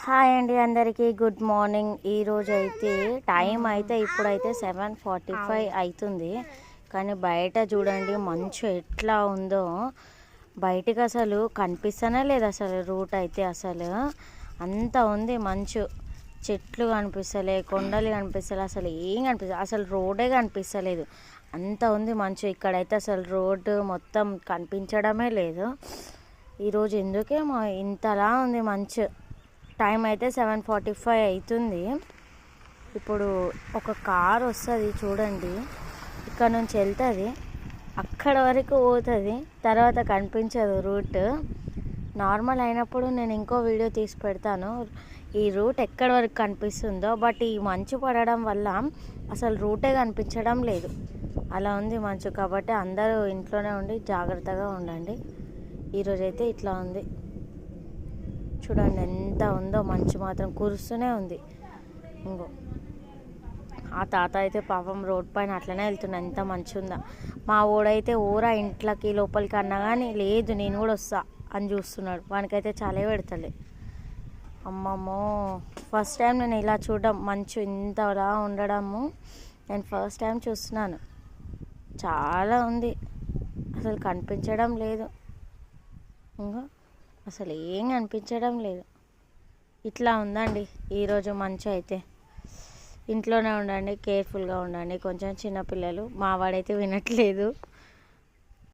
Hi అండి అందరికీ good morning. ఈరోజు అయితే టైం అయితే ఇప్పుడైతే 7:45 అవుతుంది. కానీ బయట చూడండి మంచు ఎట్లా ఉందో. బయటకు అసలు కనిపిస్తూనే లేదు. అసలు రూట్ అయితే అసలు అంత ఉంది మంచు. చెట్లు కనిపిస్తలే, కొండలు కనిపిస్తలే, అసలు ఏం కనిపిస్తలేదు. అసలు రోడ్డే కనిపిస్తలేదు, అంత ఉంది మంచు. ఇక్కడైతే అసలు రోడ్డు మొత్తం కనిపించడమే లేదు. ఈరోజు ఎందుకేమో ఇంతలా ఉంది మంచు. టైం అయితే 7:45 అవుతుంది. ఇప్పుడు ఒక కార్ వస్తుంది చూడండి, ఇక్కడ నుంచి వెళ్తుంది, అక్కడ వరకు పోతుంది, తర్వాత కనిపించదు రూట్. నార్మల్ అయినప్పుడు నేను ఇంకో వీడియో తీసి పెడతాను ఈ రూట్ ఎక్కడి వరకు కనిపిస్తుందో. బట్ ఈ మంచు పడడం వల్ల అసలు రూటే కనిపించడం లేదు. అలా ఉంది మంచు. కాబట్టి అందరూ ఇంట్లోనే ఉండి జాగ్రత్తగా ఉండండి. ఈరోజైతే ఇట్లా ఉంది చూడండి, ఎంత ఉందో మంచు. మాత్రం కురుస్తూనే ఉంది. ఇంకో ఆ తాత అయితే పాపం రోడ్ పైన అట్లనే వెళ్తున్నా, ఎంత మంచి ఉందా. మా ఓడైతే ఊరా ఇంట్లోకి లోపలికి అన్నా కానీ లేదు నేను కూడా వస్తా అని చూస్తున్నాడు. వానికైతే చాలా పెడతలే. అమ్మమ్మో, ఫస్ట్ టైం నేను ఇలా చూడడం, మంచు ఇంతలా ఉండడము నేను ఫస్ట్ టైం చూస్తున్నాను. చాలా ఉంది, అసలు కనిపించడం లేదు. ఇంకా అసలు ఏం కనిపించడం లేదు. ఇట్లా ఉందండి ఈరోజు మంచు అయితే. ఇంట్లోనే ఉండండి, కేర్ఫుల్గా ఉండండి. కొంచెం చిన్నపిల్లలు, మా వాడైతే వినట్లేదు.